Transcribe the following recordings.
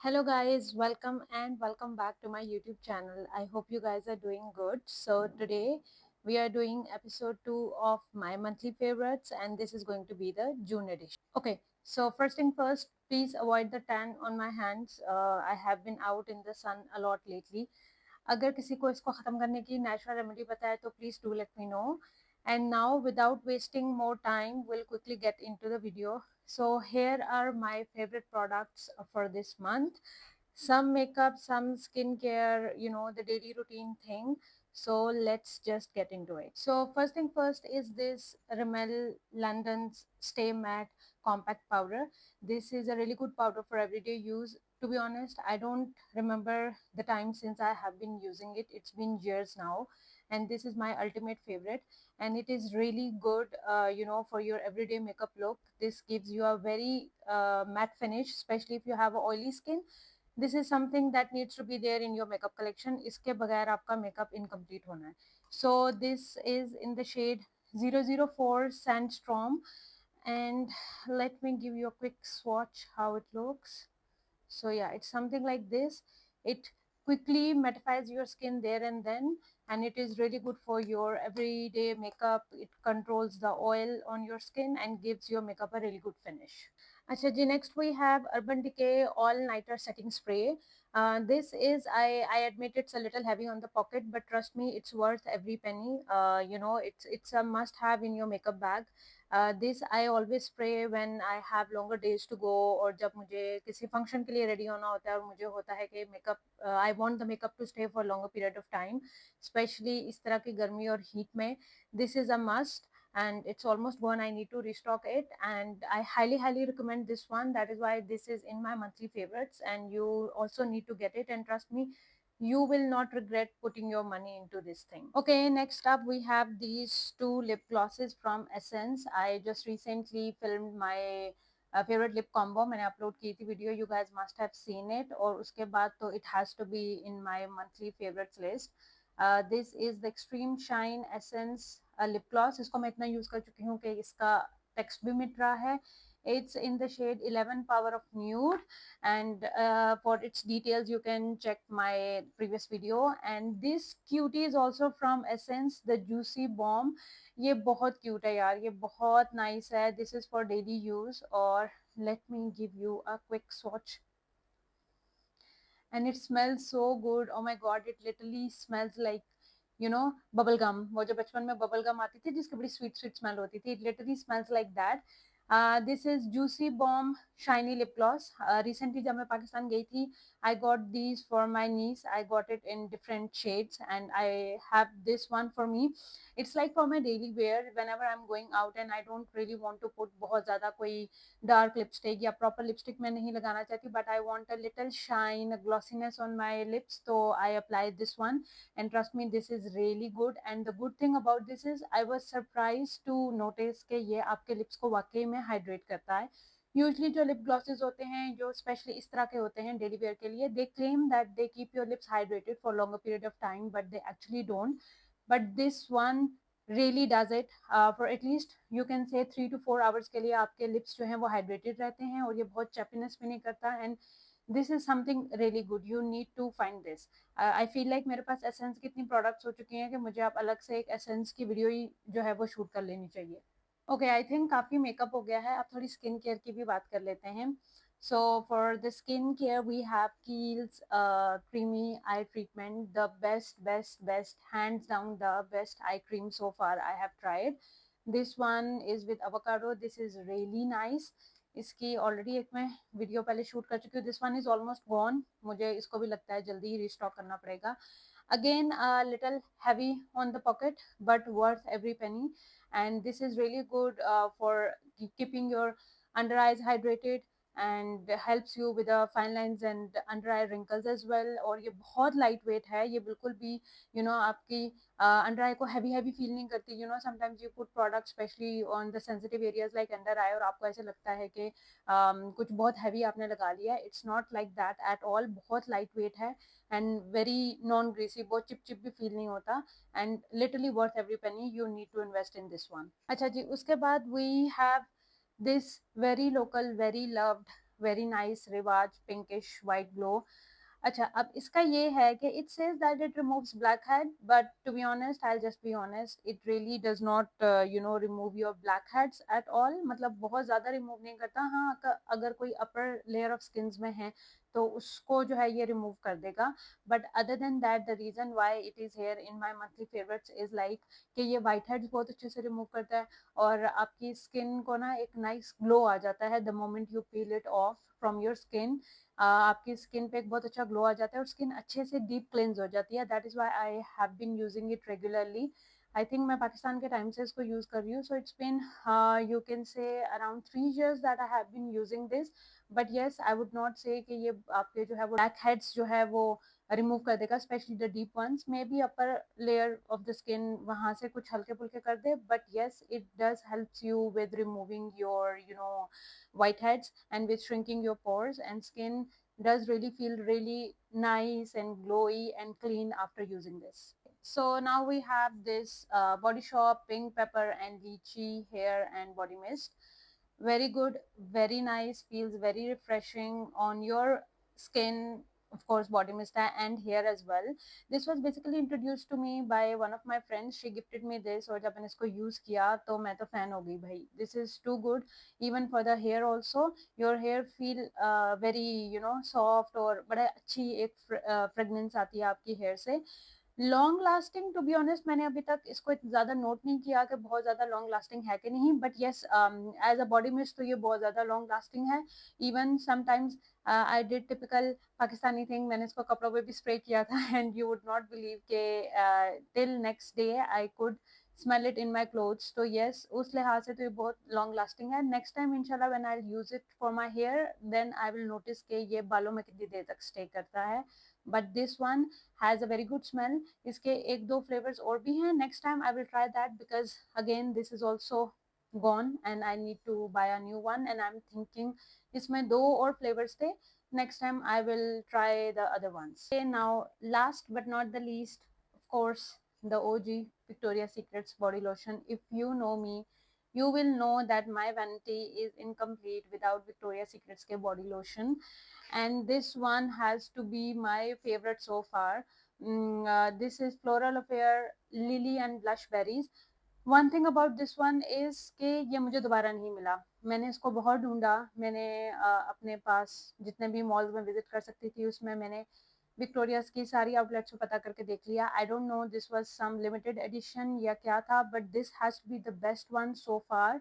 Hello guys, welcome back to my YouTube channel. I hope you guys are doing good. So today we are doing episode 2 of my monthly favorites and this is going to be the June edition. Okay, so first thing first, please avoid the tan on my hands. I have been out in the sun a lot lately. अगर किसी को इसको ख़त्म करने की natural remedy पता है तो please do let me know. And now without wasting more time, we'll quickly get into the video. So here are my favorite products for this month. Some makeup, some skincare, the daily routine thing. So let's just get into it. So first thing first is this Rimmel London's Stay Matte Compact Powder. This is a really good powder for everyday use. To be honest, I don't remember the time since I have been using it. It's been years now, and this is my ultimate favorite. And it is really good, for your everyday makeup look. This gives you a very matte finish, especially if you have a oily skin. This is something that needs to be there in your makeup collection. इसके बगैर आपका makeup incomplete होना है. So this is in the shade 004 Sandstorm, and let me give you a quick swatch how it looks. So yeah, it's something like this. It quickly mattifies your skin there and then, and it is really good for your everyday makeup. It controls the oil on your skin and gives your makeup a really good finish. Acha ji, next we have Urban Decay All Nighter Setting Spray. This is, I admit it's a little heavy on the pocket, but trust me, it's worth every penny. It's a must have in your makeup bag. This I always spray when I have longer days to go, और जब मुझे किसी function के लिए ready होना होता है और मुझे होता है कि makeup, I want the makeup to stay for longer period of time, specially इस तरह की गर्मी और हीट में. This is a must and it's almost gone. I need to restock it, and I highly recommend this one. That is why this is in my monthly favorites, and you also need to get it, and trust me, you will not regret putting your money into this thing. Okay, next up we have these two lip glosses from Essence. I just recently filmed my favorite lip combo. मैंने upload की थी video, you guys must have seen it, और उसके बाद तो it has to be in my monthly favorites list. This is the Extreme Shine Essence lip gloss. इसको मैं इतना यूज कर चुकी हूँ कि इसका टेक्स्ट भी मिट रहा है. It's in the shade 11 Power of Nude, and for its details you can check my previous video. And this cutie is also from Essence, the Juicy Bomb. ये बहुत cute है यार, ये बहुत nice है. This is for daily use. और let me give you a quick swatch. And it smells so good. Oh my god, it literally smells like bubble gum. वो जो बचपन में bubble gum आती थी जिसकी बड़ी sweet sweet smell होती थी, it literally smells like that. This is Juicy Bomb Shiny Lip Gloss. Recently जब मैं पाकिस्तान गई थी, I got these for my niece. I got it in different shades, and I have this one for me. It's like for my daily wear whenever I'm going out and I don't really want to put बहुत ज़्यादा कोई dark lipstick या proper lipstick मैं नहीं लगाना चाहती, but I want a little shine, a glossiness on my lips, तो I apply this one. And trust me, this is really good. And the good thing about this is I was surprise to notice कि ये आपके lips को वाकई में hydrate करता है. Usually जो लिप ग्लॉसेज होते हैं जो स्पेशली इस तरह के होते हैं डेली वेयर के लिए, they claim that they keep your lips hydrated for longer period of time, but they actually don't. But this one really does it. For at least you can say 3 to 4 hours के लिए आपके lips जो हैं वो hydrated रहते हैं और ये बहुत chappiness भी नहीं करता. And this is something really good. You need to find this. I feel like मेरे पास Essence की इतनी products हो चुकी हैं कि मुझे आप अलग से एक Essence की वीडियो ही जो है वो शूट कर लेनी चाहिए. ओके, आई थिंक काफ़ी मेकअप हो गया है, अब थोड़ी स्किन केयर की भी बात कर लेते हैं. So for the skin care we have Kiehl's creamy eye treatment, the best hands down the best eye cream so far I have tried. This one is with avocado. This is really nice. इसकी already एक मैं video पहले shoot कर चुकी हूँ. This one is almost gone. मुझे इसको भी लगता है जल्दी ही रिस्टॉक करना पड़ेगा. Again, a little heavy on the pocket, but worth every penny. And this is really good for keeping your under eyes hydrated, and helps you with the fine lines and under eye wrinkles as well. और ये बहुत light weight है, ये बिल्कुल भी आपकी under आई को heavy feel नहीं करती. Sometimes you put product specially on the sensitive areas like under eye और आपको ऐसे लगता है कि कुछ बहुत हैवी आपने लगा लिया है. It's not like that at all. बहुत लाइट वेट है एंड वेरी नॉन ग्रीसी. बहुत चिप भी फील नहीं होता. And literally worth every penny. You need to invest in this one. अच्छा जी, उसके बाद we have this very local, very loved very nice Rivage pinkish white glow. अच्छा, अब इसका ये है कि it says that it removes blackhead, but to be honest, I'll just be honest, it really does not remove your blackheads at all. मतलब बहुत ज़्यादा remove नहीं करता। हाँ, अगर कोई upper layer of skins में है तो उसको जो है ये remove कर देगा, but other than that the reason why it is here in my monthly favorites is like कि ये white heads बहुत अच्छे से remove करता है और आपकी skin को ना एक nice glow आ जाता है the moment you peel it off from your skin। आपकी स्किन पे एक बहुत अच्छा ग्लो आ जाता है और स्किन अच्छे से डीप क्लेंस हो जाती है। That is why I have been using it regularly. I think मैं पाकिस्तान के टाइम से इसको यूज कर रही हूँ, so it's been you can say around 3 years that I have been using this. But yes, I would not say कि ये आपके जो है वो ब्लैक हेड्स जो है वो रिमूव कर देगा, specially the deep ones. Maybe upper layer of the skin वहां से कुछ हल्के फुल्के कर दे, but yes it does helps you with removing your whiteheads and with shrinking your pores, and skin does really feel really nice and glowy and clean after using this. So now we have this Body Shop Pink Pepper and Lychee Hair and Body Mist. Very good, very nice, feels very refreshing on your skin, of course body mist and hair as well. This was basically introduced to me by one of my friends. She gifted me this और जब मैंने इसको use किया तो मैं तो fan हो गई भाई. This is too good even for the hair also. Your hair feel very soft और बड़ा अच्छी एक fragrance आती है आपकी hair से. Long lasting, to be honest मैंने अभी तक इसको ज़्यादा नोट नहीं किया कि बहुत ज़्यादा लॉन्ग लास्टिंग है कि नहीं, but yes as a body mist तो ये बहुत ज़्यादा लॉन्ग लास्टिंग है। Even sometimes I did typical Pakistani thing, मैंने इसको कपड़ों पे भी स्प्रे किया था and you would not believe के till next day I could smell it in my clothes. तो येस, उस लिहाज से तो ये बहुत लॉन्ग लास्टिंग है। नेक्स्ट टाइम इंशाल्लाह when I use it for my hair then I will notice के ये बालों में कितनी देर तक स्टे करता है। But this one has a very good smell. इसके एक दो फ्लेवर्स और भी हैं, next time I will try that because again this is also gone and I need to buy a new one, and I'm thinking इसमें दो और flavours थे, next time I will try the other ones. Okay, now last but not the least, of course, the OG Victoria's Secrets body lotion. If you know me, you will know that my vanity is incomplete without Victoria's Secrets के body lotion, and this one has to be my favorite so far. This is Floral Affair Lily and Blush Berries. One thing about this one is कि ये मुझे दोबारा नहीं मिला। मैंने इसको बहुत ढूंढा, मैंने अपने पास जितने भी मॉल्स में विजिट कर सकती थी उसमें मैंने विक्टोरियाज की सारी आउटलेट्स को पता करके देख लिया। I don't know this was some limited edition या क्या था, but this has to be the best one so far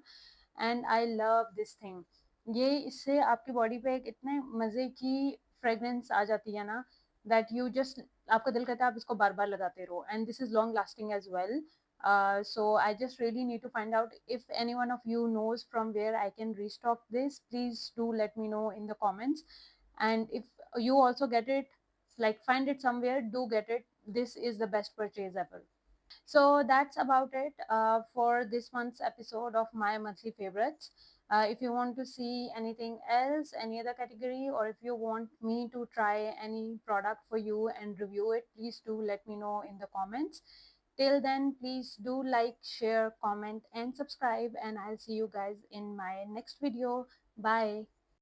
and I love this thing. ये इससे आपकी बॉडी पे एक इतने मज़े की फ्रेग्रेंस आ जाती है ना, दैट यू जस्ट आपका दिल करता है आप इसको बार बार लगाते रहो, and this is long lasting as well. So I just really need to find out if any one of you knows from where I can restock this. Please do let me know in the comments. And if you also get it, like find it somewhere, do get it. This is the best purchase ever. So that's about it for this month's episode of my monthly favorites. If you want to see anything else, any other category, or if you want me to try any product for you and review it, please do let me know in the comments. Till then, please do like, share, comment, and subscribe, and I'll see you guys in my next video. Bye.